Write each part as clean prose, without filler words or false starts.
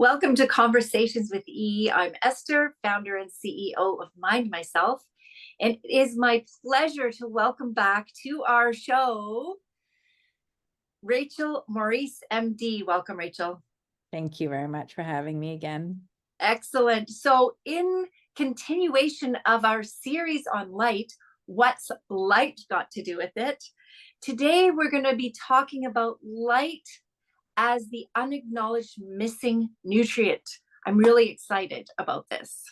Welcome to Conversations with E. I'm Esther, founder and CEO of Mind Myself. And it is my pleasure to welcome back to our show, Rachel Maurice, MD. Welcome, Rachel. Thank you very much for having me again. Excellent. So in continuation of our series on light, what's light got to do with it? Today, we're going to be talking about light as the unacknowledged missing nutrient. I'm really excited about this.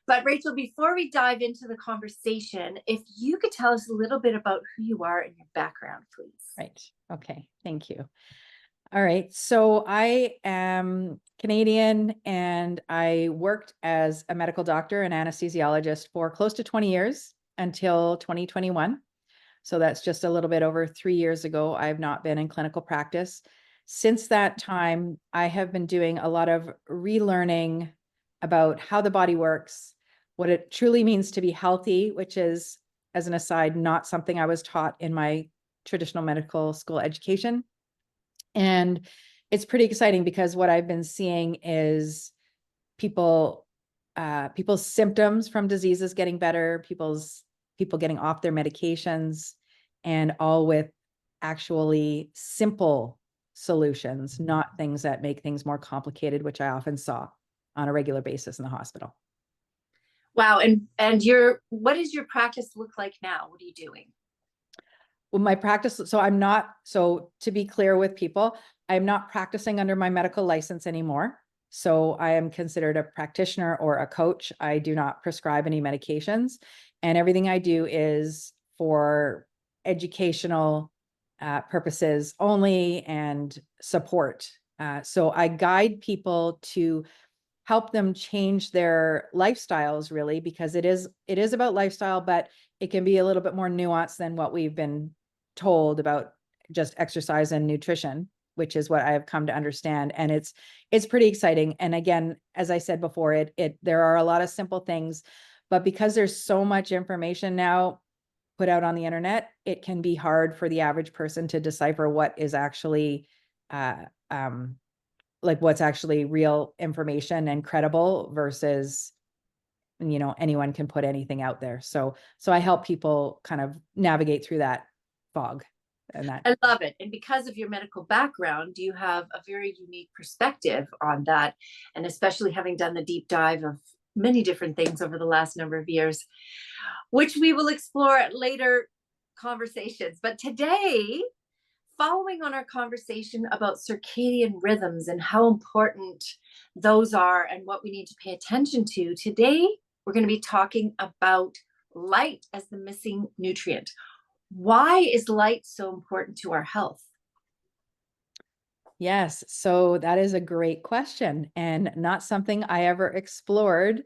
But Rachel, before we dive into the conversation, if you could tell us a little bit about who you are and your background, please. Right. Okay. Thank you. All right. So I am Canadian and I worked as a medical doctor and anesthesiologist for close to 20 years until 2021. So that's just a little bit over 3 years ago. I've not been in clinical practice. Since that time, I have been doing a lot of relearning about how the body works, what it truly means to be healthy, which is, as an aside, not something I was taught in my traditional medical school education. And it's pretty exciting because what I've been seeing is people's symptoms from diseases getting better, people getting off their medications, and all with actually simple solutions, not things that make things more complicated, which I often saw on a regular basis in the hospital. Wow. And what does your practice look like now? What are you doing? Well, my practice, so to be clear with people, I'm not practicing under my medical license anymore. So I am considered a practitioner or a coach. I do not prescribe any medications, and everything I do is for educational purposes only and support. So I guide people to help them change their lifestyles, really, because it is about lifestyle, but it can be a little bit more nuanced than what we've been told about just exercise and nutrition, which is what I have come to understand. And it's pretty exciting. And again, as I said before, there are a lot of simple things, but because there's so much information now put out on the internet, it can be hard for the average person to decipher what is actually what's actually real information and credible versus, anyone can put anything out there. So I help people kind of navigate through that fog. And that I love it. And because of your medical background, you have a very unique perspective on that. And especially having done the deep dive of many different things over the last number of years, which we will explore at later conversations. But today, following on our conversation about circadian rhythms and how important those are and what we need to pay attention to, today we're going to be talking about light as the missing nutrient. Why is light so important to our health? Yes, so that is a great question and not something I ever explored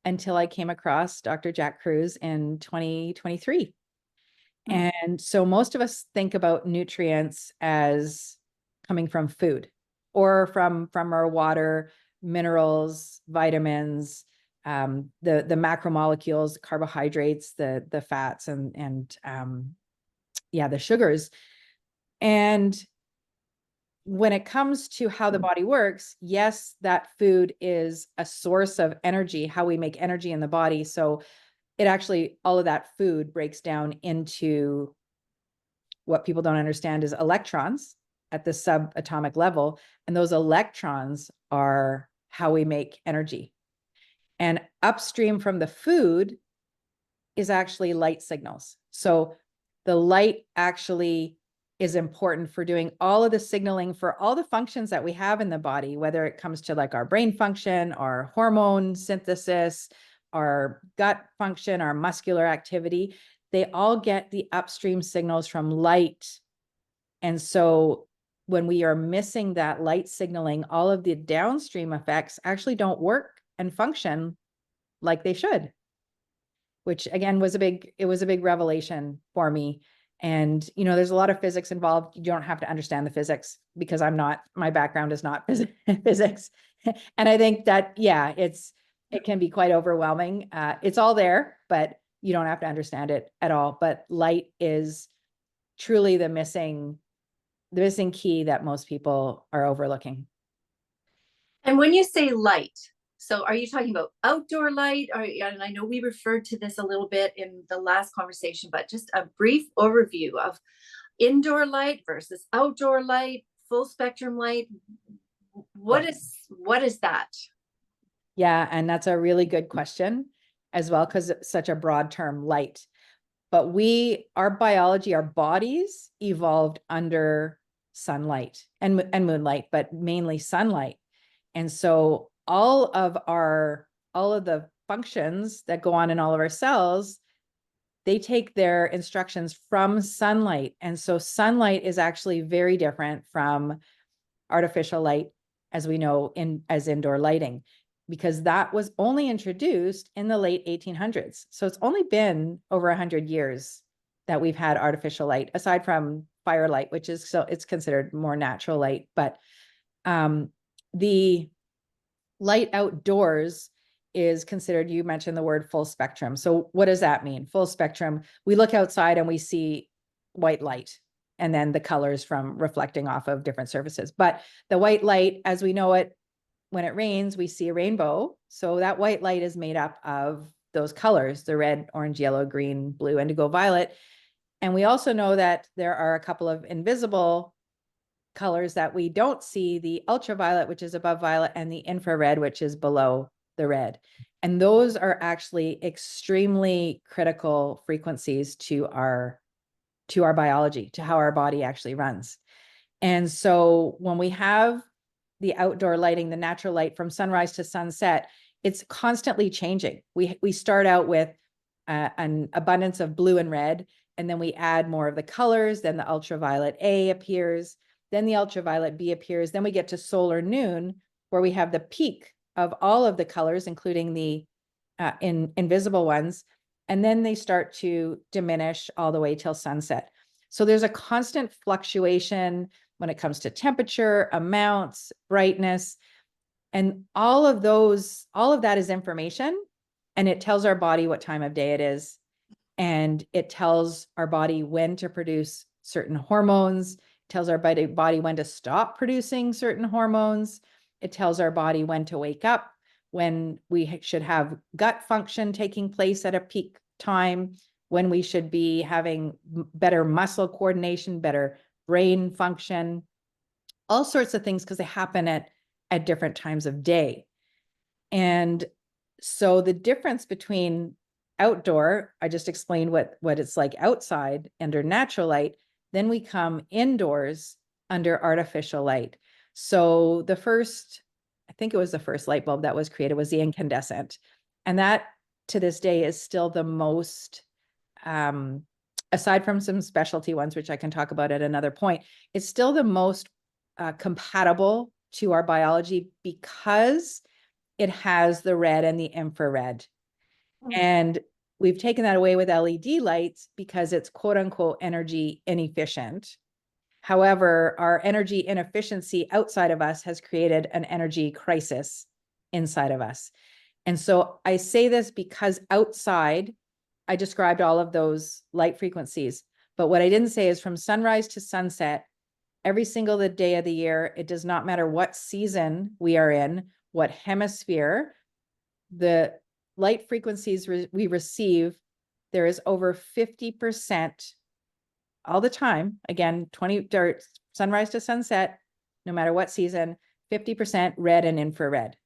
until I came across Dr. Jack Kruse in 2023. And so most of us think about nutrients as coming from food or from our water, minerals, vitamins, the macromolecules, carbohydrates, the fats, and the sugars. And when it comes to how the body works, yes, that food is a source of energy, how we make energy in the body. So it actually, all of that food breaks down into what people don't understand is electrons at the subatomic level. And those electrons are how we make energy. And upstream from the food is actually light signals. So the light actually is important for doing all of the signaling for all the functions that we have in the body, whether it comes to like our brain function, our hormone synthesis, our gut function, our muscular activity. They all get the upstream signals from light. And so when we are missing that light signaling, all of the downstream effects actually don't work and function like they should, which again was a big revelation for me. And, there's a lot of physics involved. You don't have to understand the physics because my background is not physics. And I think that, it can be quite overwhelming. It's all there, but you don't have to understand it at all. But light is truly the missing key that most people are overlooking. And when you say light, so are you talking about outdoor light? And I know we referred to this a little bit in the last conversation, but just a brief overview of indoor light versus outdoor light, full spectrum light. What is that? Yeah, and that's a really good question as well, because it's such a broad term, light. But our biology, our bodies evolved under sunlight and moonlight, but mainly sunlight. And so all of the functions that go on in all of our cells, they take their instructions from sunlight. And so sunlight is actually very different from artificial light, as we know, as indoor lighting, because that was only introduced in the late 1800s. So it's only been over 100 years that we've had artificial light, aside from firelight, which is, so it's considered more natural light. But the light outdoors is considered, you mentioned the word full spectrum. So what does that mean? Full spectrum, we look outside and we see white light, and then the colors from reflecting off of different surfaces. But the white light, as we know it, when it rains, we see a rainbow. So that white light is made up of those colors, the red, orange, yellow, green, blue, indigo, violet. And we also know that there are a couple of invisible colors that we don't see, the ultraviolet, which is above violet, and the infrared, which is below the red. And those are actually extremely critical frequencies to our biology, to how our body actually runs. And so when we have the outdoor lighting, the natural light from sunrise to sunset, it's constantly changing. We start out with an abundance of blue and red, and then we add more of the colors. Then the ultraviolet A appears, then the ultraviolet B appears. Then we get to solar noon, where we have the peak of all of the colors, including the invisible ones. And then they start to diminish all the way till sunset. So there's a constant fluctuation when it comes to temperature, amounts, brightness, and all of that is information, and it tells our body what time of day it is. And it tells our body when to produce certain hormones, tells our body when to stop producing certain hormones. It tells our body when to wake up, when we should have gut function taking place at a peak time, when we should be having better muscle coordination, better brain function, all sorts of things, because they happen at different times of day. And so the difference between outdoor, I just explained what it's like outside under natural light. Then we come indoors under artificial light. So I think it was the first light bulb that was created was the incandescent. And that to this day is still the most, aside from some specialty ones, which I can talk about at another point, it's still the most compatible to our biology, because it has the red and the infrared. And we've taken that away with LED lights because it's quote unquote energy inefficient. However, our energy inefficiency outside of us has created an energy crisis inside of us. And so I say this because outside, I described all of those light frequencies. But what I didn't say is from sunrise to sunset, every single day of the year, it does not matter what season we are in, what hemisphere, the light frequencies we receive, there is over 50% all the time. Again, sunrise to sunset, no matter what season, 50% red and infrared.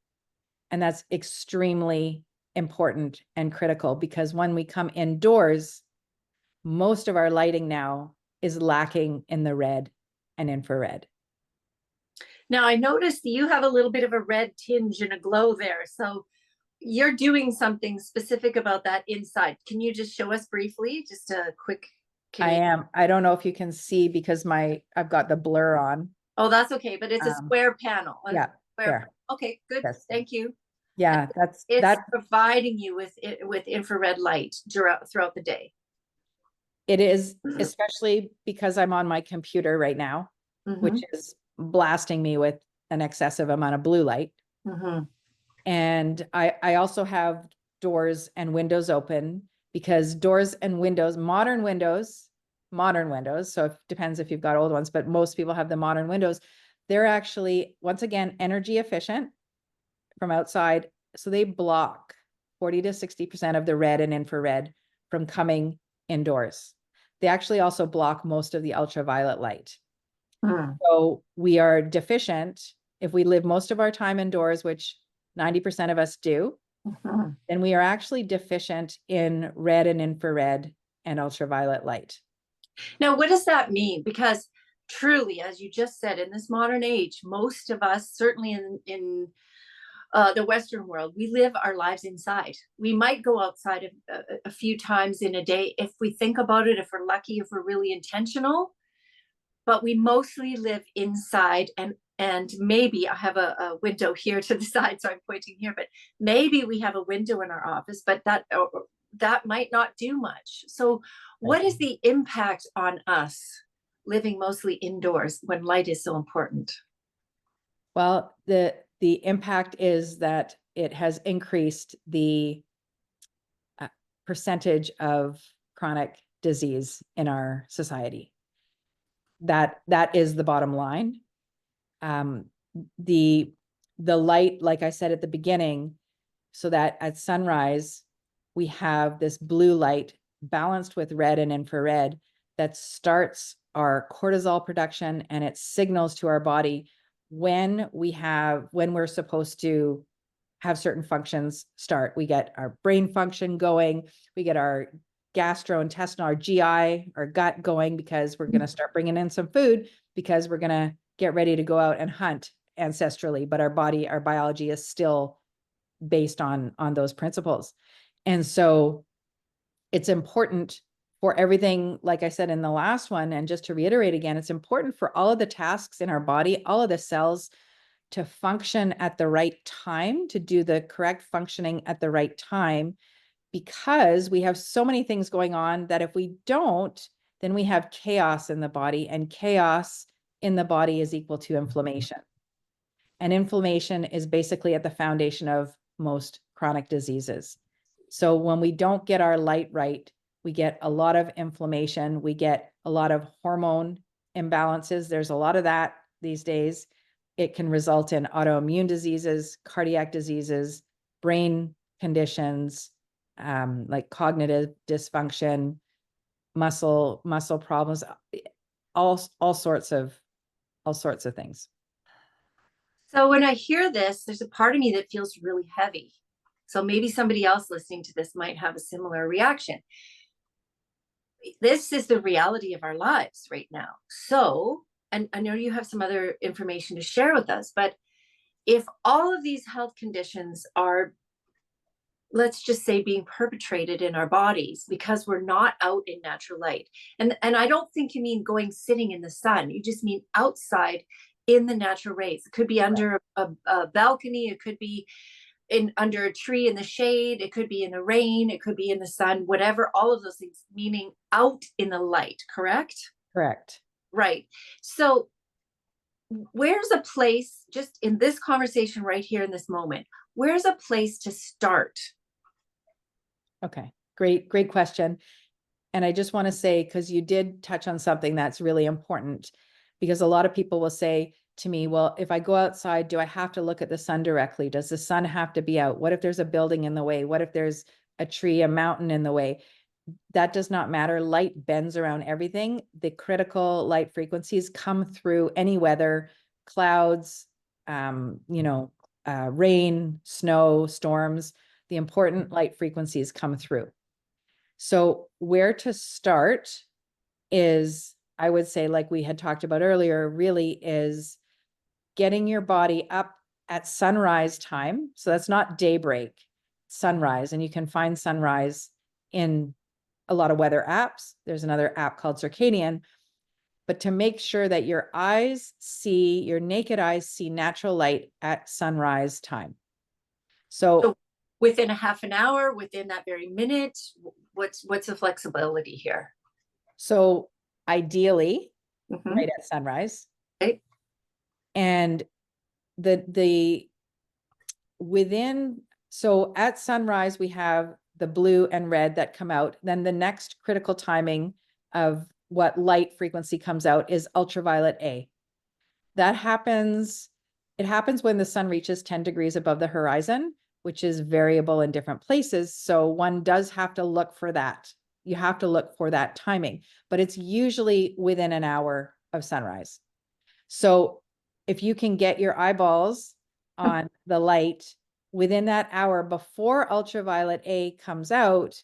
And that's extremely important and critical, because when we come indoors, most of our lighting now is lacking in the red and infrared. Now, I noticed you have a little bit of a red tinge and a glow there. So you're doing something specific about that inside. Can you just show us briefly, just a quick? I am. I don't know if you can see because I've got the blur on. Oh, that's okay. But it's a square panel. Yeah. There. Okay, good. Yes. Thank you. Yeah, it's providing you with infrared light throughout the day. It is, especially because I'm on my computer right now, which is blasting me with an excessive amount of blue light. And I also have doors and windows open, because doors and windows, modern windows, so it depends if you've got old ones, but most people have the modern windows. They're actually, once again, energy efficient. from outside. So they block 40 to 60% of the red and infrared from coming indoors. They actually also block most of the ultraviolet light. So we are deficient if we live most of our time indoors, which 90% of us do, then we are actually deficient in red and infrared and ultraviolet light. Now, what does that mean? Because truly, as you just said, in this modern age, most of us, certainly in the Western world, we live our lives inside. We might go outside a few times in a day if we think about it, if we're lucky, if we're really intentional, but we mostly live inside. And maybe I have a window here to the side, so I'm pointing here, but maybe we have a window in our office, but that might not do much. So what is the impact on us living mostly indoors when light is so important? Well, the impact is that it has increased the percentage of chronic disease in our society. That is the bottom line. The light, like I said at the beginning, so that at sunrise, we have this blue light balanced with red and infrared that starts our cortisol production, and it signals to our body when we're supposed to have certain functions start. We get our brain function going, we get our gastrointestinal, our GI, our gut going, because we're going to start bringing in some food, because we're going to get ready to go out and hunt ancestrally, but our biology is still based on those principles. And so it's important for everything, like I said in the last one, and just to reiterate again, it's important for all of the tasks in our body, all of the cells to function at the right time, to do the correct functioning at the right time, because we have so many things going on that if we don't, then we have chaos in the body, and chaos in the body is equal to inflammation. And inflammation is basically at the foundation of most chronic diseases. So when we don't get our light right, we get a lot of inflammation, we get a lot of hormone imbalances. There's a lot of that these days. It can result in autoimmune diseases, cardiac diseases, brain conditions, like cognitive dysfunction, muscle problems, all sorts of things. So when I hear this, there's a part of me that feels really heavy. So maybe somebody else listening to this might have a similar reaction. This is the reality of our lives right now. So, and I know you have some other information to share with us, but if all of these health conditions are, let's just say, being perpetrated in our bodies because we're not out in natural light, and I don't think you mean sitting in the sun, you just mean outside in the natural rays. It could be under a balcony, it could be under a tree in the shade, it could be in the rain, it could be in the sun, whatever, all of those things, meaning out in the light, correct? Correct. Right. So where's a place, just in this conversation right here in this moment, where's a place to start? Okay, great question. And I just want to say, because you did touch on something that's really important, because a lot of people will say to me, well, if I go outside, do I have to look at the sun directly? Does the sun have to be out? What if there's a building in the way? What if there's a tree, a mountain in the way? That does not matter. Light bends around everything. The critical light frequencies come through any weather, clouds, rain, snow, storms. The important light frequencies come through. So where to start is, I would say, like we had talked about earlier, really is getting your body up at sunrise time. So that's not daybreak, sunrise. And you can find sunrise in a lot of weather apps. There's another app called Circadian. But to make sure that your naked eyes see natural light at sunrise time. So within a half an hour, within that very minute, what's the flexibility here? So ideally, right at sunrise. Right. And so at sunrise, we have the blue and red that come out. Then the next critical timing of what light frequency comes out is ultraviolet A. That happens it happens when the sun reaches 10 degrees above the horizon, which is variable in different places. So one does have to look for that. You have to look for that timing, but it's usually within an hour of sunrise. So if you can get your eyeballs on the light within that hour before ultraviolet A comes out,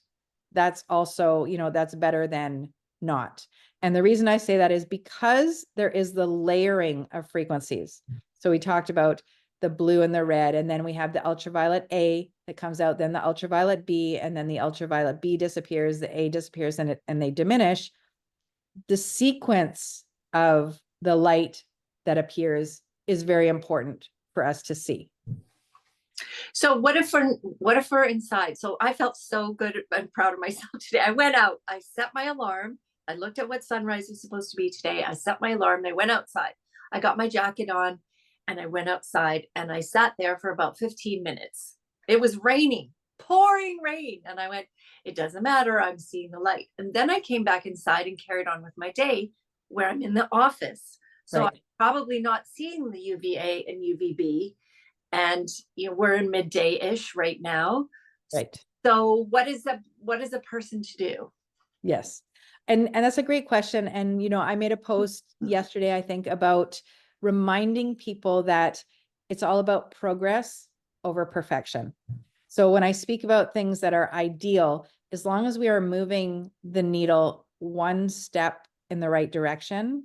that's also, that's better than not. And the reason I say that is because there is the layering of frequencies. So we talked about the blue and the red, and then we have the ultraviolet A that comes out, then the ultraviolet B, and then the ultraviolet B disappears, the A disappears, and they diminish. The sequence of the light that appears is very important for us to see. So what if we're inside? So I felt so good and proud of myself today. I went out, I set my alarm. I looked at what sunrise was supposed to be today. I set my alarm and I went outside. I got my jacket on and I went outside and I sat there for about 15 minutes. It was raining, pouring rain. And I went, it doesn't matter. I'm seeing the light. And then I came back inside and carried on with my day where I'm in the office. So Right. I'm probably not seeing the UVA and UVB. And we're in midday-ish right now. Right. So what is a person to do? Yes. And that's a great question. And, I made a post yesterday, I think, about reminding people that it's all about progress over perfection. So when I speak about things that are ideal, as long as we are moving the needle one step in the right direction,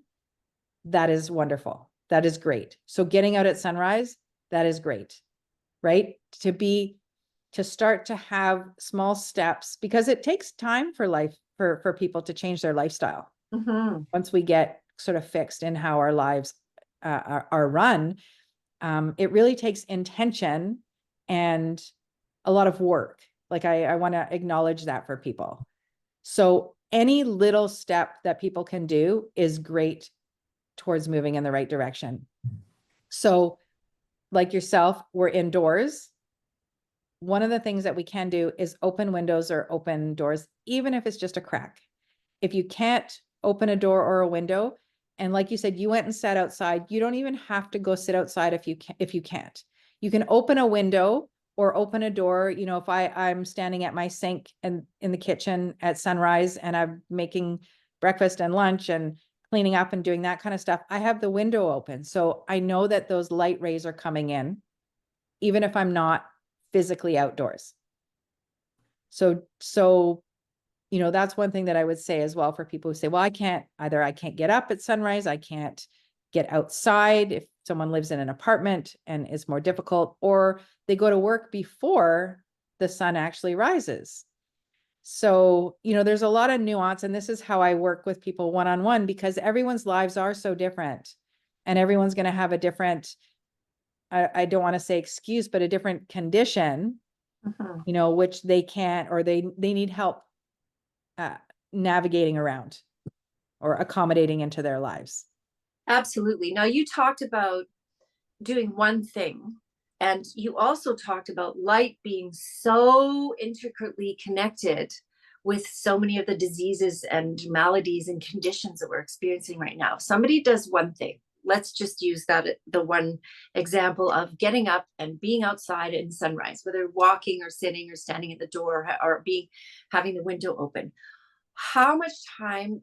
that is wonderful. That is great. So getting out at sunrise, that is great, right? To start to have small steps, because it takes time for life, for people to change their lifestyle. Mm-hmm. Once we get sort of fixed in how our lives are run, it really takes intention and a lot of work. Like I want to acknowledge that for people. So any little step that people can do is great towards moving in the right direction. So like yourself, we're indoors. One of the things that we can do is open windows or open doors, even if it's just a crack. If you can't open a door or a window, and like you said, you went and sat outside, you don't even have to go sit outside if you can't. You can open a window or open a door. If I'm standing at my sink and in the kitchen at sunrise and I'm making breakfast and lunch and cleaning up and doing that kind of stuff, I have the window open. So I know that those light rays are coming in, even if I'm not physically outdoors. So, that's one thing that I would say as well for people who say, well, I can't get up at sunrise. I can't get outside if someone lives in an apartment and it's more difficult, or they go to work before the sun actually rises. So, there's a lot of nuance, and this is how I work with people one-on-one, because everyone's lives are so different and everyone's going to have a different, I don't want to say excuse, but a different condition, Mm-hmm. which they can't, or they need help navigating around or accommodating into their lives. Absolutely. Now you talked about doing one thing, and you also talked about light being so intricately connected with so many of the diseases and maladies and conditions that we're experiencing right now. If somebody does one thing, let's just use that, the one example of getting up and being outside in sunrise, whether walking or sitting or standing at the door or having the window open. How much time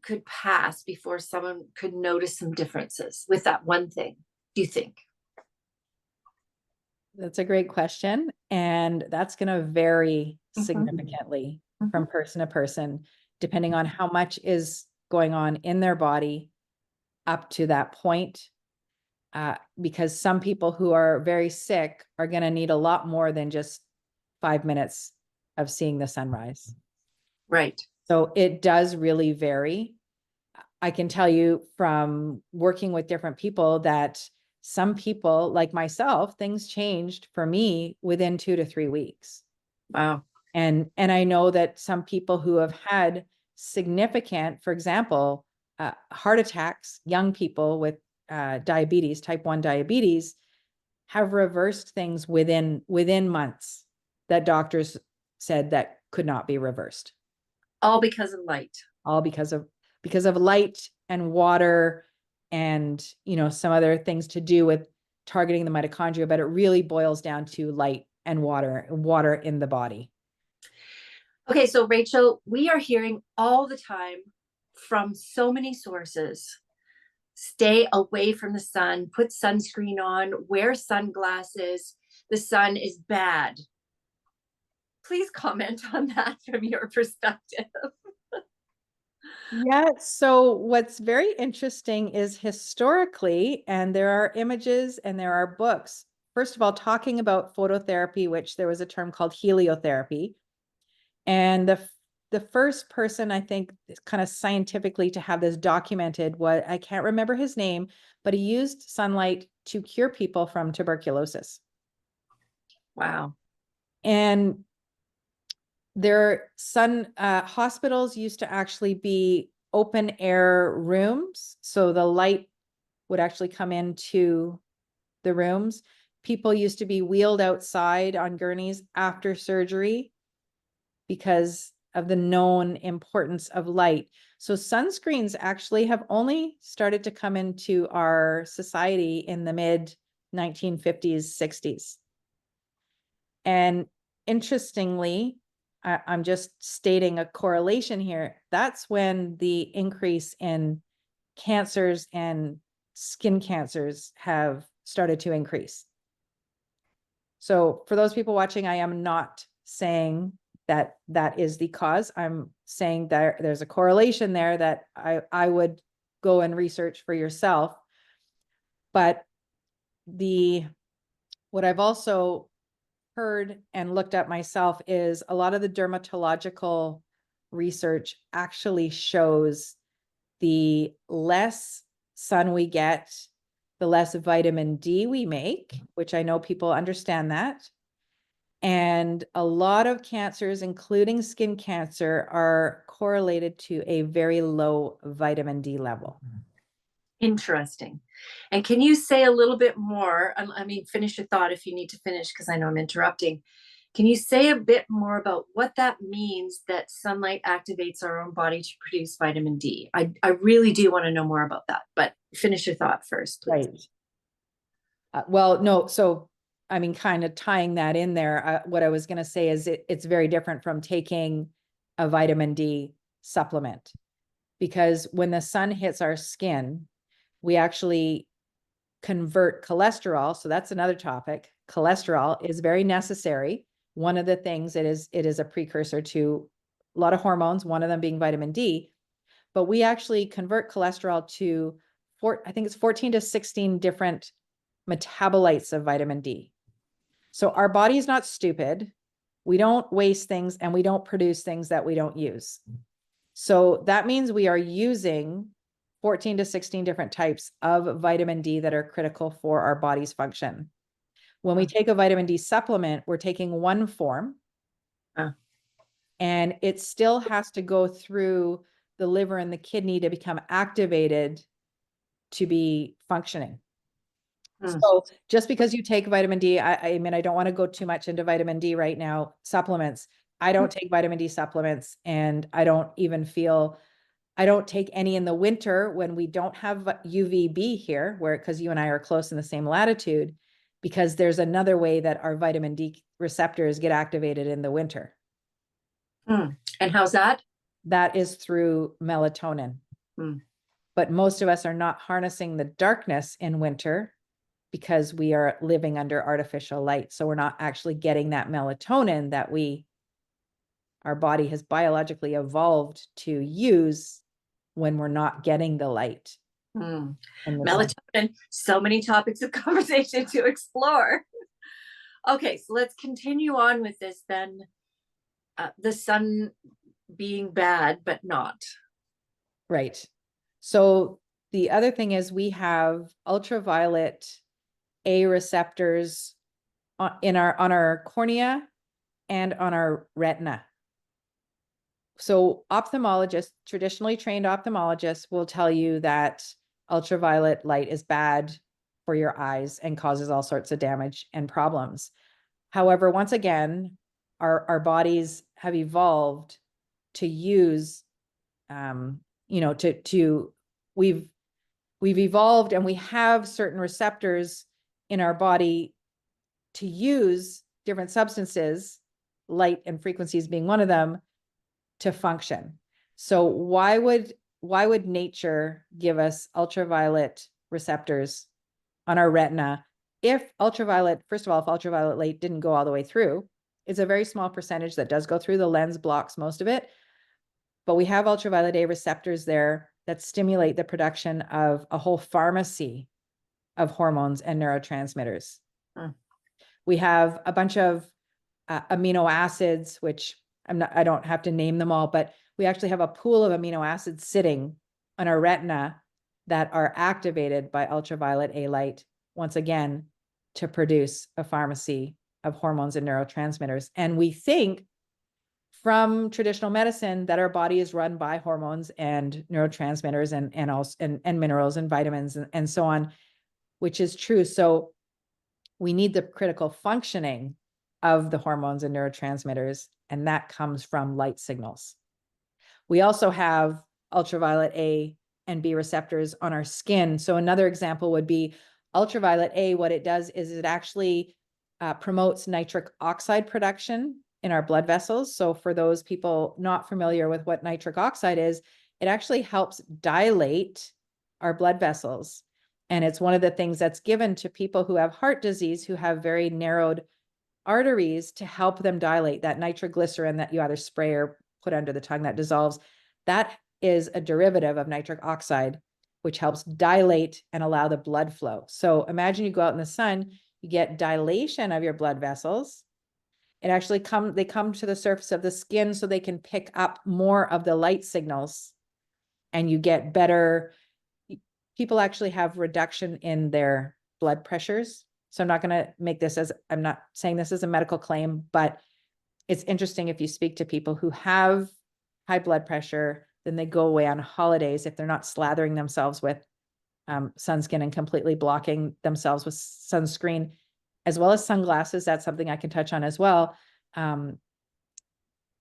could pass before someone could notice some differences with that one thing, do you think? That's a great question. And that's going to vary Mhm. significantly Mhm. from person to person, depending on how much is going on in their body up to that point. Because some people who are very sick are going to need a lot more than just 5 minutes of seeing the sunrise. Right. So it does really vary. I can tell you from working with different people that some people, like myself, things changed for me within 2 to 3 weeks. Wow. And I know that some people who have had significant, for example, heart attacks, young people with diabetes, type 1 diabetes, have reversed things within months that doctors said that could not be reversed. All because of light. All because of light and water and some other things to do with targeting the mitochondria, but it really boils down to light and water in the body. Okay, so Rachel, we are hearing all the time from so many sources. Stay away from the sun, put sunscreen on, wear sunglasses. The sun is bad. Please comment on that from your perspective. Yeah, so what's very interesting is historically, and there are images and there are books, first of all, talking about phototherapy, which there was a term called heliotherapy. And the first person, I think, kind of scientifically to have this documented, what I can't remember his name, but he used sunlight to cure people from tuberculosis. Wow. And hospitals used to actually be open air rooms. So the light would actually come into the rooms. People used to be wheeled outside on gurneys after surgery because of the known importance of light. So sunscreens actually have only started to come into our society in the mid 1950s, 60s. And interestingly, I'm just stating a correlation here. That's when the increase in cancers and skin cancers have started to increase. So for those people watching, I am not saying that that is the cause. I'm saying that there's a correlation there that I would go and research for yourself. But what I've also heard and looked at myself is a lot of the dermatological research actually shows the less sun we get, the less vitamin D we make, which I know people understand that. And a lot of cancers, including skin cancer, are correlated to a very low vitamin D level. Interesting. And can you say a little bit more? I mean, finish your thought if you need to finish, because I know I'm interrupting. Can you say a bit more about what that means that sunlight activates our own body to produce vitamin D? I really do want to know more about that, but finish your thought first, please. Right. Well, no, so I mean, kind of tying that in there, what I was going to say is it's very different from taking a vitamin D supplement, because when the sun hits our skin, we actually convert cholesterol. So that's another topic. Cholesterol is very necessary. One of the things it is a precursor to a lot of hormones, one of them being vitamin D, but we actually convert cholesterol to I think it's 14 to 16 different metabolites of vitamin D. So our body is not stupid. We don't waste things and we don't produce things that we don't use. So that means we are using 14 to 16 different types of vitamin D that are critical for our body's function. When we take a vitamin D supplement, we're taking one form, and it still has to go through the liver and the kidney to become activated to be functioning. So just because you take vitamin D, I mean, I don't want to go too much into vitamin D right now, supplements. I don't take vitamin D supplements, and I don't take any in the winter when we don't have UVB here, because you and I are close in the same latitude, because there's another way that our vitamin D receptors get activated in the winter. And how's that? That is through melatonin. But most of us are not harnessing the darkness in winter because we are living under artificial light. So we're not actually getting that melatonin that our body has biologically evolved to use when we're not getting the light. Melatonin, so many topics of conversation to explore. Okay, so let's continue on with this then. The sun being bad, but not. Right. So the other thing is we have ultraviolet A receptors on our cornea and on our retina. So ophthalmologists, traditionally trained ophthalmologists, will tell you that ultraviolet light is bad for your eyes and causes all sorts of damage and problems. However, once again, our bodies have evolved to use, we've evolved and we have certain receptors in our body to use different substances, light and frequencies being one of them, to function. So why would nature give us ultraviolet receptors on our retina if ultraviolet, first of all, if ultraviolet light didn't go all the way through? It's a very small percentage that does go through. The lens blocks most of it, but we have ultraviolet A receptors there that stimulate the production of a whole pharmacy of hormones and neurotransmitters. We have a bunch of amino acids, which I don't have to name them all, but we actually have a pool of amino acids sitting on our retina that are activated by ultraviolet A light, once again, to produce a pharmacy of hormones and neurotransmitters. And we think from traditional medicine that our body is run by hormones and neurotransmitters and minerals and vitamins and so on, which is true. So we need the critical functioning of the hormones and neurotransmitters, and that comes from light signals. We also have ultraviolet A and B receptors on our skin. So another example would be ultraviolet A. What it does is it actually promotes nitric oxide production in our blood vessels. So for those people not familiar with what nitric oxide is, it actually helps dilate our blood vessels. And it's one of the things that's given to people who have heart disease, who have very narrowed arteries, to help them dilate. That nitroglycerin that you either spray or put under the tongue that dissolves, that is a derivative of nitric oxide, which helps dilate and allow the blood flow. So imagine you go out in the sun, you get dilation of your blood vessels. It actually they come to the surface of the skin so they can pick up more of the light signals, and you get better. People actually have reduction in their blood pressures. So I'm not going to make this as, I'm not saying this is a medical claim, but it's interesting if you speak to people who have high blood pressure, then they go away on holidays if they're not slathering themselves with sunscreen and completely blocking themselves with sunscreen, as well as sunglasses. That's something I can touch on as well.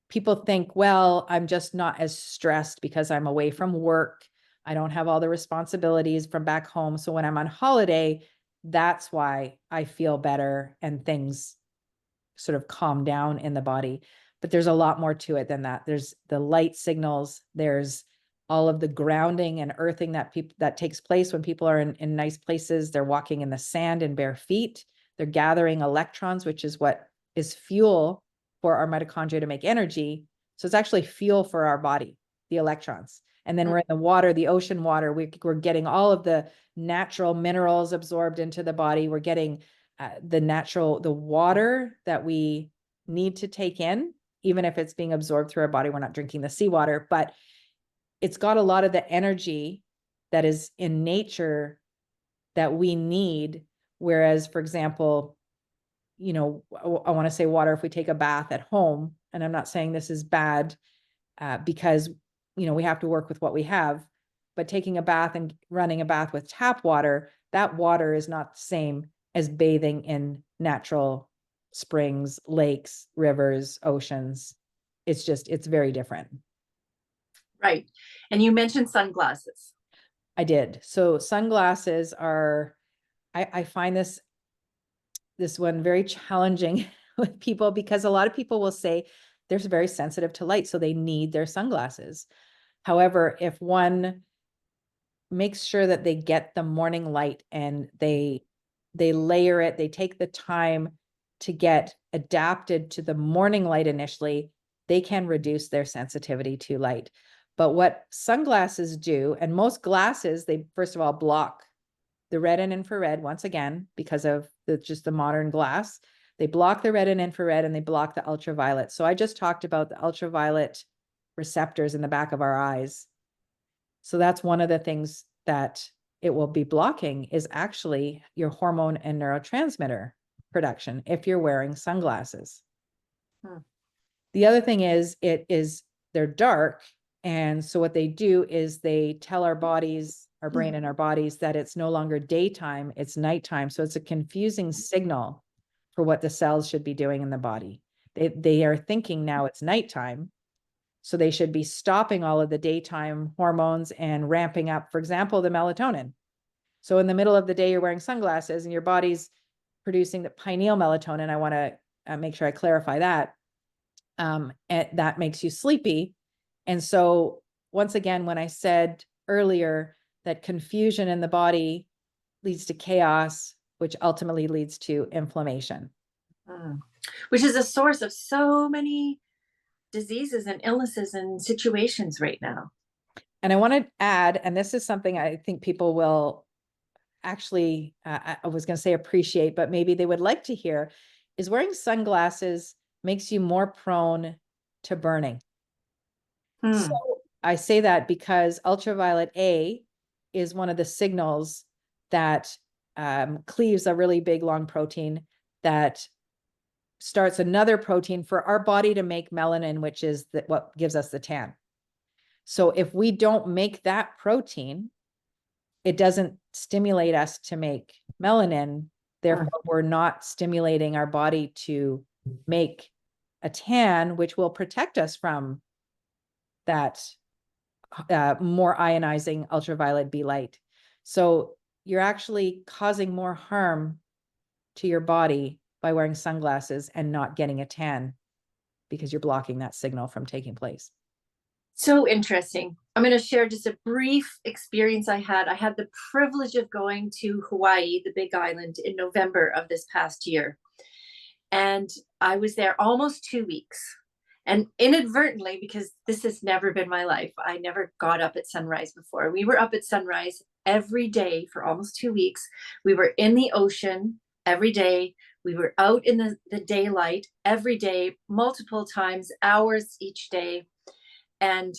People think, well, I'm just not as stressed because I'm away from work. I don't have all the responsibilities from back home. So when I'm on holiday, that's why I feel better and things sort of calm down in the body. But there's a lot more to it than that. There's the light signals. There's all of the grounding and earthing that takes place when people are in nice places. They're walking in the sand in bare feet. They're gathering electrons, which is what is fuel for our mitochondria to make energy. So it's actually fuel for our body, the electrons. And then we're in the water, the ocean water. We're getting all of the natural minerals absorbed into the body. We're getting the water that we need to take in, even if it's being absorbed through our body. We're not drinking the seawater, but it's got a lot of the energy that is in nature that we need. Whereas, for example, I want to say water, if we take a bath at home, and I'm not saying this is bad because, we have to work with what we have, but taking a bath and running a bath with tap water, that water is not the same as bathing in natural springs, lakes, rivers, oceans. It's very different. Right. And you mentioned sunglasses. I did. So sunglasses are, I find this one very challenging with people, because a lot of people will say they're very sensitive to light, so they need their sunglasses. However, if one makes sure that they get the morning light and they layer it, they take the time to get adapted to the morning light initially, they can reduce their sensitivity to light. But what sunglasses do, and most glasses, they first of all block the red and infrared once again, because of just the modern glass. They block the red and infrared, and they block the ultraviolet. So I just talked about the ultraviolet receptors in the back of our eyes. So that's one of the things that it will be blocking, is actually your hormone and neurotransmitter production if you're wearing sunglasses. The other thing is, they're dark. And so what they do is they tell our bodies, our brain and our bodies, that it's no longer daytime, it's nighttime. So it's a confusing signal for what the cells should be doing in the body. They are thinking now it's nighttime, so they should be stopping all of the daytime hormones and ramping up, for example, the melatonin. So in the middle of the day, you're wearing sunglasses and your body's producing the pineal melatonin. I want to make sure I clarify that. And that makes you sleepy. And so once again, when I said earlier that confusion in the body leads to chaos, which ultimately leads to inflammation. Which is a source of so many diseases and illnesses and situations right now. And I want to add, and this is something I think people will actually, I was going to say appreciate, but maybe they would like to hear, is wearing sunglasses makes you more prone to burning. So I say that because ultraviolet A is one of the signals that cleaves a really big, long protein that starts another protein for our body to make melanin, which is what gives us the tan. So if we don't make that protein, it doesn't stimulate us to make melanin. Therefore, we're not stimulating our body to make a tan, which will protect us from that more ionizing ultraviolet B light. So you're actually causing more harm to your body by wearing sunglasses and not getting a tan because you're blocking that signal from taking place. So interesting. I'm going to share just a brief experience I had. I had the privilege of going to Hawaii, the Big Island, in November of this past year. And I was there almost 2 weeks. And inadvertently, because this has never been my life, I never got up at sunrise before. We were up at sunrise every day for almost 2 weeks. We were in the ocean every day. We were out in the daylight every day, multiple times, hours each day. And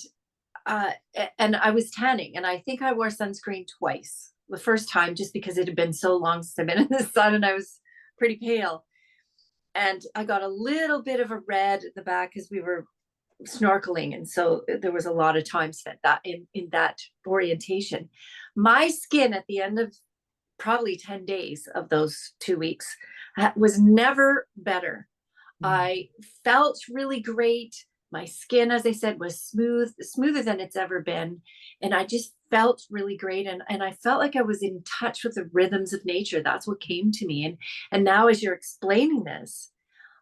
I was tanning, and I think I wore sunscreen twice. The first time, just because it had been so long since I've been in the sun, and I was pretty pale. And I got a little bit of a red at the back because we were snorkeling, and so there was a lot of time spent that in that orientation. My skin at the end of probably 10 days of those 2 weeks was never better. I felt really great. My skin, as I said, was smoother than it's ever been. And I just felt really great. And I felt like I was in touch with the rhythms of nature. That's what came to me. And now, as you're explaining this,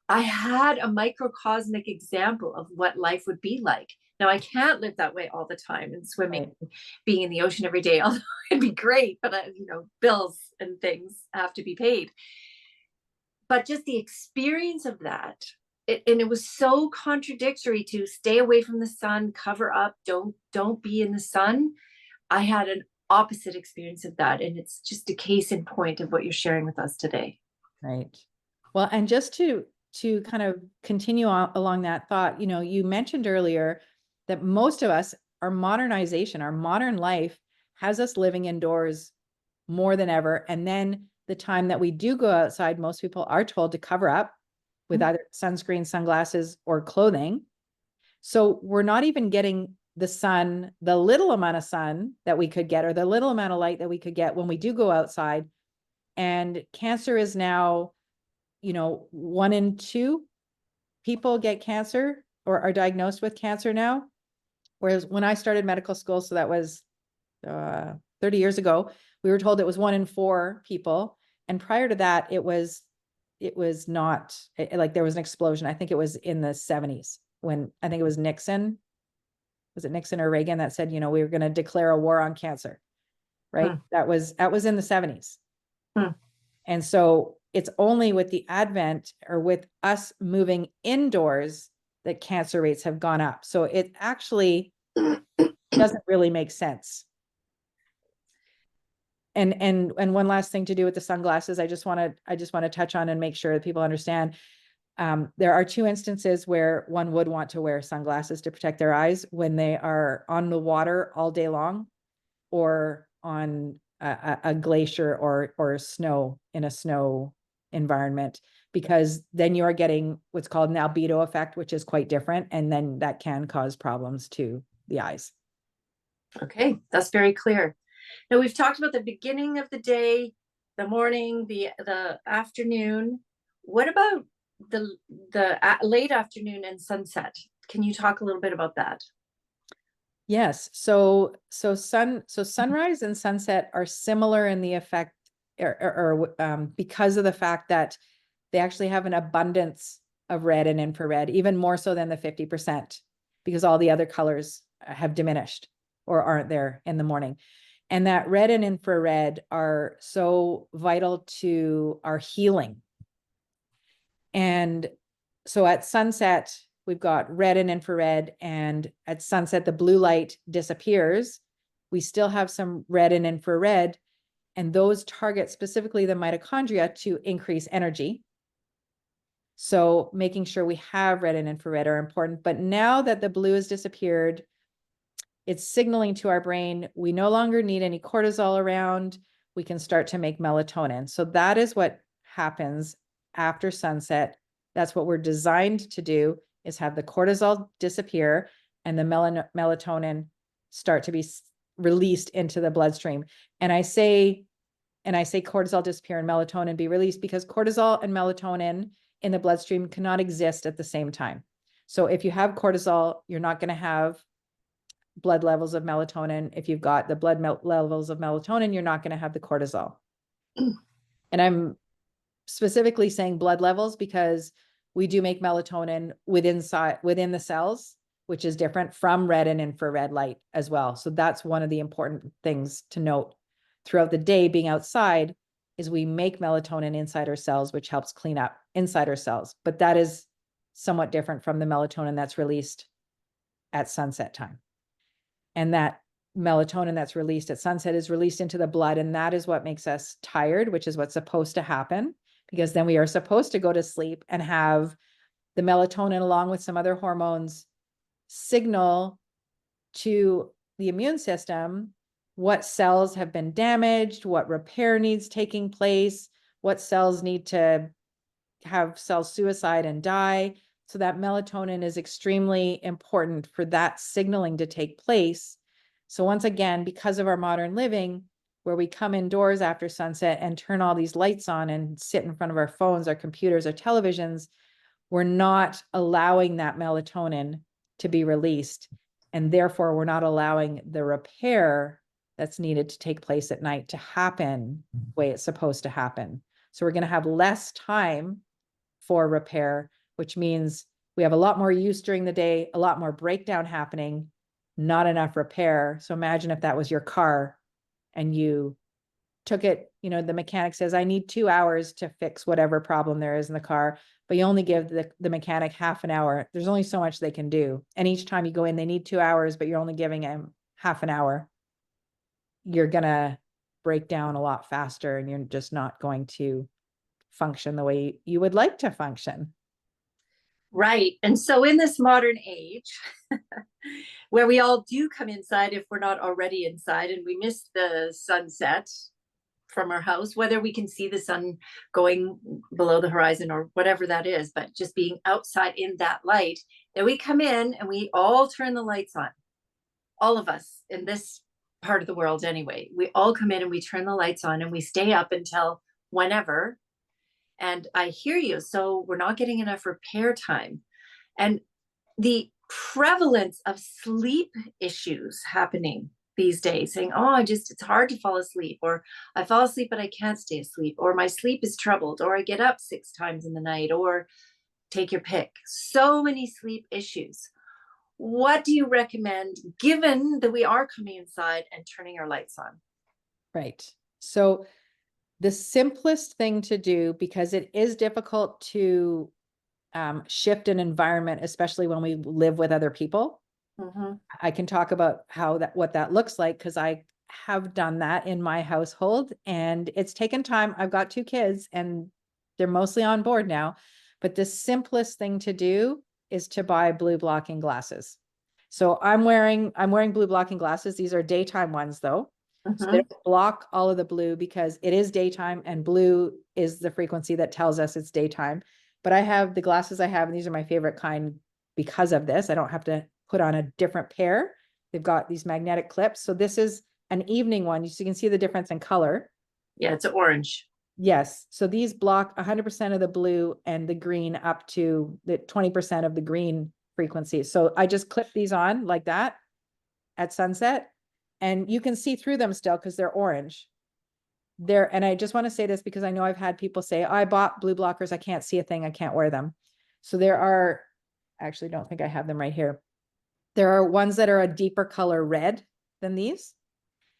I had a microcosmic example of what life would be like. Now, I can't live that way all the time and swimming, being in the ocean every day, although it'd be great, but bills and things have to be paid. But just the experience of that, and it was so contradictory to stay away from the sun, cover up, don't be in the sun. I had an opposite experience of that, and it's just a case in point of what you're sharing with us today. Right. Well, and just to kind of continue along that thought, you mentioned earlier that most of us, our modernization, our modern life has us living indoors more than ever. And then the time that we do go outside, most people are told to cover up with either sunscreen, sunglasses, or clothing. So we're not even getting the sun, the little amount of sun that we could get, or the little amount of light that we could get when we do go outside. And cancer is now, 1 in 2 people get cancer or are diagnosed with cancer now. Whereas when I started medical school, so that was 30 years ago, we were told it was 1 in 4 people. And prior to that, it was not like there was an explosion. I think it was in the 70s when I think it was Nixon. Was it Nixon or Reagan that said, we were going to declare a war on cancer, right? That was in the 70s. And so it's only with the advent or with us moving indoors that cancer rates have gone up. So it actually doesn't really make sense. And one last thing to do with the sunglasses, I just want to touch on and make sure that people understand. There are 2 instances where one would want to wear sunglasses to protect their eyes: when they are on the water all day long, or on a glacier or snow, in a snow environment, because then you are getting what's called an albedo effect, which is quite different. And then that can cause problems to the eyes. Okay, that's very clear. Now, we've talked about the beginning of the day, the morning, the afternoon. What about the late afternoon and sunset? Can you talk a little bit about that? Yes. So sunrise and sunset are similar in the effect because of the fact that they actually have an abundance of red and infrared, even more so than the 50%, because all the other colors have diminished or aren't there in the morning. And that red and infrared are so vital to our healing. And so at sunset, we've got red and infrared, and at sunset, the blue light disappears. We still have some red and infrared, and those target specifically the mitochondria to increase energy. So making sure we have red and infrared are important. But now that the blue has disappeared, it's signaling to our brain, we no longer need any cortisol around. We can start to make melatonin. So that is what happens after sunset. That's what we're designed to do, is have the cortisol disappear and the melatonin start to be released into the bloodstream. And I say cortisol disappear and melatonin be released because cortisol and melatonin in the bloodstream cannot exist at the same time. So if you have cortisol, you're not going to have blood levels of melatonin. If you've got the blood levels of melatonin, you're not going to have the cortisol. And I'm specifically saying blood levels because we do make melatonin within the cells, which is different from red and infrared light as well. So that's one of the important things to note throughout the day being outside is we make melatonin inside our cells, which helps clean up inside our cells. But that is somewhat different from the melatonin that's released at sunset time. And that melatonin that's released at sunset is released into the blood. And that is what makes us tired, which is what's supposed to happen, because then we are supposed to go to sleep and have the melatonin along with some other hormones signal to the immune system what cells have been damaged, what repair needs taking place, what cells need to have cell suicide and die. So that melatonin is extremely important for that signaling to take place. So once again, because of our modern living, where we come indoors after sunset and turn all these lights on and sit in front of our phones, our computers, our televisions, we're not allowing that melatonin to be released. And therefore, we're not allowing the repair that's needed to take place at night to happen the way it's supposed to happen. So we're going to have less time for repair, which means we have a lot more use during the day, a lot more breakdown happening, not enough repair. So imagine if that was your car and you took it, the mechanic says, I need 2 hours to fix whatever problem there is in the car, but you only give the mechanic half an hour. There's only so much they can do. And each time you go in, they need 2 hours, but you're only giving them half an hour. You're going to break down a lot faster and you're just not going to function the way you would like to function. Right. And so in this modern age, where we all do come inside if we're not already inside and we miss the sunset from our house, whether we can see the sun going below the horizon or whatever that is, but just being outside in that light, then we come in and we all turn the lights on. All of us in this part of the world anyway, we all come in and we turn the lights on and we stay up until whenever. And I hear you. So we're not getting enough repair time. And the prevalence of sleep issues happening these days, saying, oh, it's hard to fall asleep, or I fall asleep, but I can't stay asleep, or my sleep is troubled, or I get up 6 times in the night, or take your pick. So many sleep issues. What do you recommend, given that we are coming inside and turning our lights on? Right. So the simplest thing to do, because it is difficult to shift an environment, especially when we live with other people. Mm-hmm. I can talk about what that looks like, because I have done that in my household and it's taken time. I've got 2 kids and they're mostly on board now, but the simplest thing to do is to buy blue blocking glasses. So I'm wearing blue blocking glasses. These are daytime ones though. Mm-hmm. So they don't block all of the blue because it is daytime and blue is the frequency that tells us it's daytime. But I have the glasses I have, and these are my favorite kind because of this. I don't have to put on a different pair. They've got these magnetic clips. So this is an evening one. So you can see the difference in color. Yeah, it's orange. Yes. So these block 100% of the blue and the green up to the 20% of the green frequency. So I just clip these on like that. at sunset, and you can see through them still because they're orange. And I just want to say this because I know I've had people say, oh, I bought blue blockers, I can't see a thing, I can't wear them. So there are, actually don't think I have them right here. There are ones that are a deeper color red than these.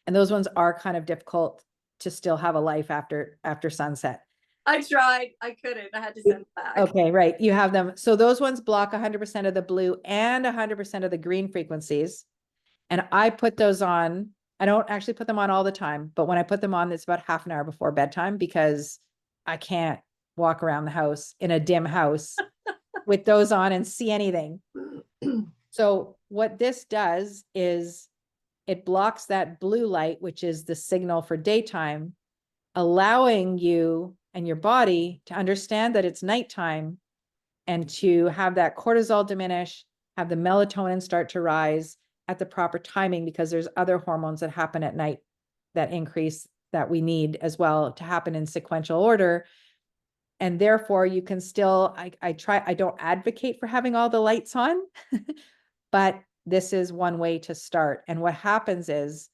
And those ones are kind of difficult to still have a life after sunset. I tried. I couldn't. I had to send it back. Okay, right. You have them. So those ones block 100% of the blue and 100% of the green frequencies. And I put those on. I don't actually put them on all the time, but when I put them on, it's about half an hour before bedtime because I can't walk around the house in a dim house with those on and see anything. So what this does is it blocks that blue light, which is the signal for daytime, allowing you and your body to understand that it's nighttime and to have that cortisol diminish, have the melatonin start to rise at the proper timing, because there's other hormones that happen at night that increase that we need as well to happen in sequential order. And therefore you can still, I don't advocate for having all the lights on, but this is one way to start. And what happens is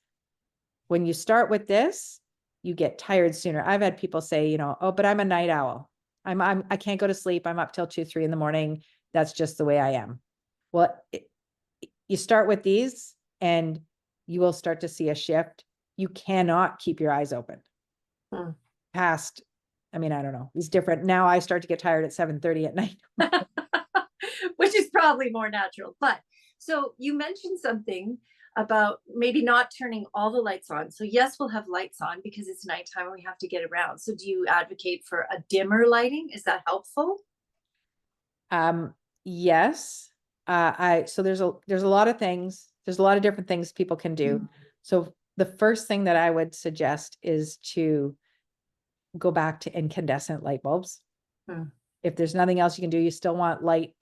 when you start with this, you get tired sooner. I've had people say, you know, oh, but I'm a night owl. I can't go to sleep. I'm up till 2, 3 in the morning. That's just the way I am. Well, you start with these and you will start to see a shift. You cannot keep your eyes open past, I mean, I don't know. It's different. Now I start to get tired at 7:30 at night. Which is probably more natural. But so you mentioned something about maybe not turning all the lights on. So yes, we'll have lights on because it's nighttime and we have to get around. So do you advocate for a dimmer lighting? Is that helpful? Yes. So there's a lot of things. There's a lot of different things people can do. So the first thing that I would suggest is to go back to incandescent light bulbs. If there's nothing else you can do, you still want light,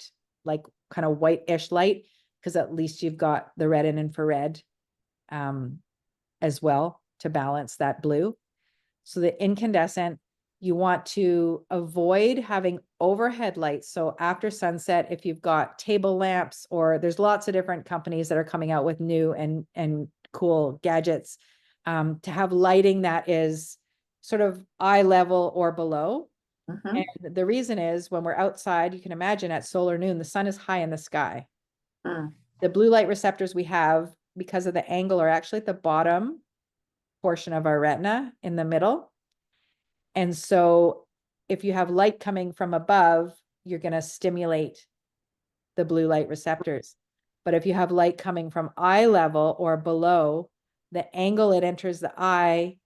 like kind of white-ish light, because at least you've got the red and infrared as well to balance that blue. So the incandescent, you want to avoid having overhead lights. So after sunset, if you've got table lamps, or there's lots of different companies that are coming out with new and cool gadgets, to have lighting that is sort of eye level or below. And the reason is when we're outside, you can imagine at solar noon, the sun is high in the sky. The blue light receptors we have, because of the angle, are actually at the bottom portion of our retina in the middle. And so if you have light coming from above, you're going to stimulate the blue light receptors. But if you have light coming from eye level or below, the angle it enters the eye,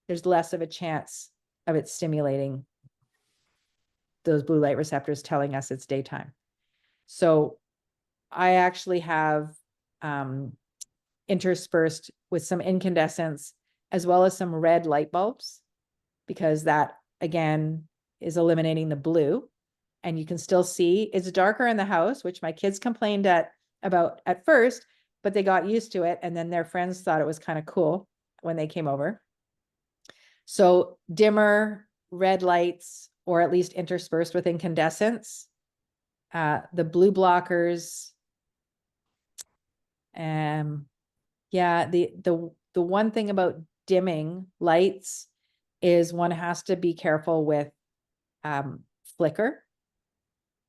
there's less of a chance of it stimulating those blue light receptors, telling us it's daytime. So I actually have interspersed with some incandescents as well as some red light bulbs, because that again is eliminating the blue, and you can still see it's darker in the house, which my kids complained about at first, but they got used to it. And then their friends thought it was kind of cool when they came over. So dimmer red lights, or at least interspersed with incandescents, the blue blockers. Yeah, the one thing about dimming lights is one has to be careful with flicker.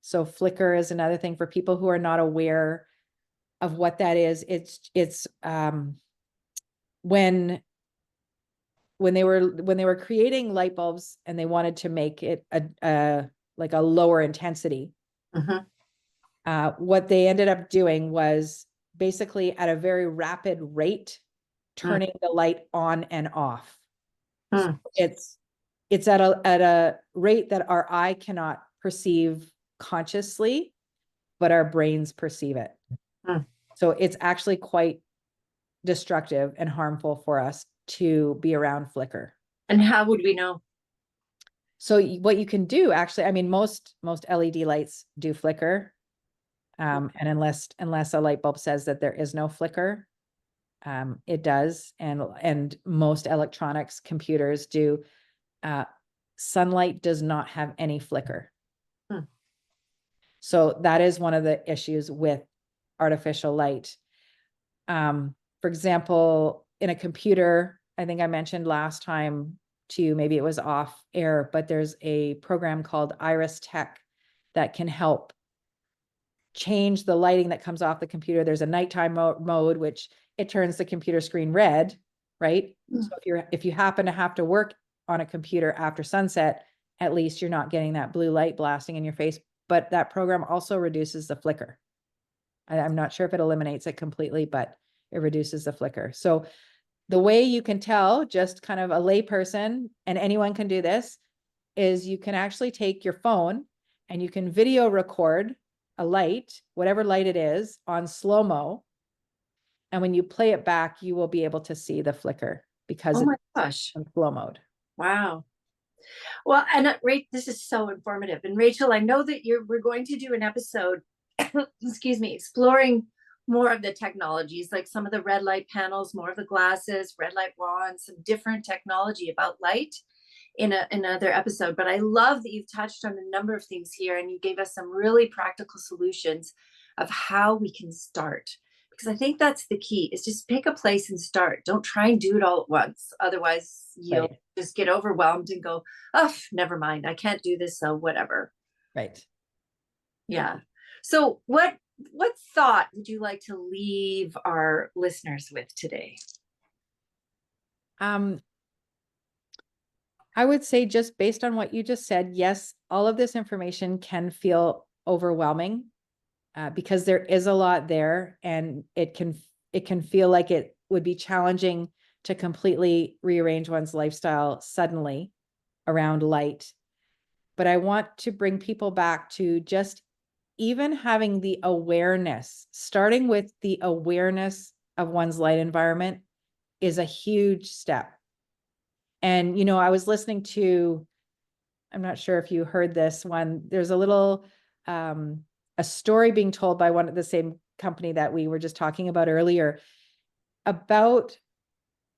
So flicker is another thing for people who are not aware of what that is. It's when they were creating light bulbs and they wanted to make it like a lower intensity. What they ended up doing was basically at a very rapid rate turning the light on and off. So it's at a rate that our eye cannot perceive consciously, but our brains perceive it. So it's actually quite destructive and harmful for us to be around flicker. And how would we know? So what you can do, actually, I mean, most LED lights do flicker. And unless a light bulb says that there is no flicker, it does. And most electronics, computers do. Sunlight does not have any flicker. So that is one of the issues with artificial light. For example, in a computer, I think I mentioned last time to you, maybe it was off air, but there's a program called Iris Tech that can help change the lighting that comes off the computer. There's a nighttime mode, which it turns the computer screen red, right? Mm. So if you happen to have to work on a computer after sunset, at least you're not getting that blue light blasting in your face. But that program also reduces the flicker. I'm not sure if it eliminates it completely, but it reduces the flicker. So the way you can tell, just kind of a layperson, and anyone can do this, is you can actually take your phone and you can video record a light, whatever light it is, on slow-mo. And when you play it back, you will be able to see the flicker because Oh my it's gosh. in slow mode. Wow. Well, and this is so informative. And Rachel, I know that we're going to do an episode, excuse me, exploring more of the technologies, like some of the red light panels, more of the glasses, red light wands, some different technology about light in another episode. But I love that you've touched on a number of things here, and you gave us some really practical solutions of how we can start. Because I think that's the key, is just pick a place and start. Don't try and do it all at once. Otherwise, you'll just get overwhelmed and go, oh, never mind, I can't do this, so whatever. Right. Yeah. So what thought would you like to leave our listeners with today? I would say, just based on what you just said, yes, all of this information can feel overwhelming because there is a lot there, and it can feel like it would be challenging to completely rearrange one's lifestyle suddenly around light. But I want to bring people back to just even having the awareness, starting with the awareness of one's light environment, is a huge step. And, I was listening to, I'm not sure if you heard this one, there's a little, a story being told by one of the same company that we were just talking about earlier, about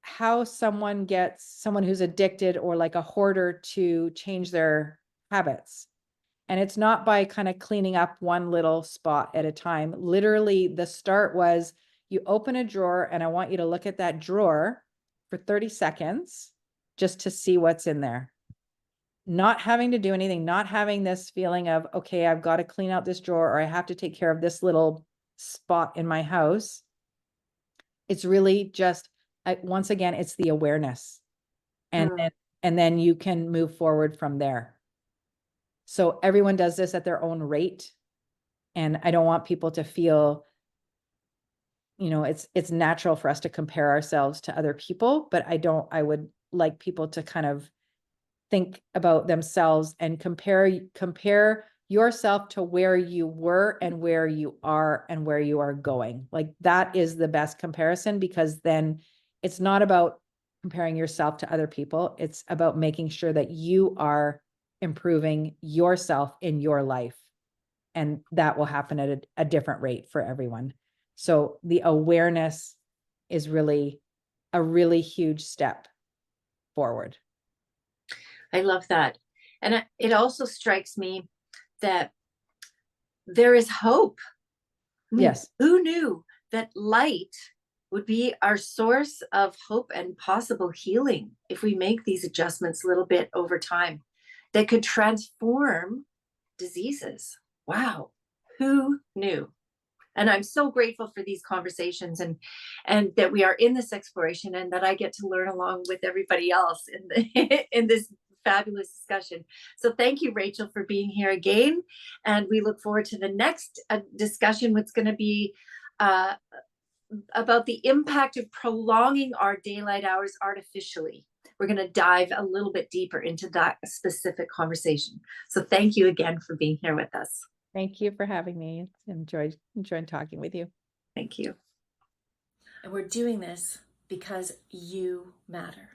how someone gets someone who's addicted or like a hoarder to change their habits. And it's not by kind of cleaning up one little spot at a time. Literally, the start was, you open a drawer and I want you to look at that drawer for 30 seconds just to see what's in there. Not having to do anything, not having this feeling of, okay, I've got to clean out this drawer, or I have to take care of this little spot in my house. It's really just, once again, it's the awareness. And then you can move forward from there. So everyone does this at their own rate. And I don't want people to feel, it's natural for us to compare ourselves to other people, but I would like people to kind of think about themselves and compare yourself to where you were and where you are and where you are going. Like, that is the best comparison, because then it's not about comparing yourself to other people. It's about making sure that you are improving yourself in your life. And that will happen at a different rate for everyone. So the awareness is really a really huge step forward. I love that. And it also strikes me that there is hope. I mean, Yes. who knew that light would be our source of hope and possible healing if we make these adjustments a little bit over time that could transform diseases? Wow. Who knew? And I'm so grateful for these conversations, and that we are in this exploration, and that I get to learn along with everybody else in this fabulous discussion. So thank you, Rachel, for being here again. And we look forward to the next discussion, which is going to be about the impact of prolonging our daylight hours artificially. We're going to dive a little bit deeper into that specific conversation. So thank you again for being here with us. Thank you for having me. Enjoyed talking with you. Thank you. And we're doing this because you matter.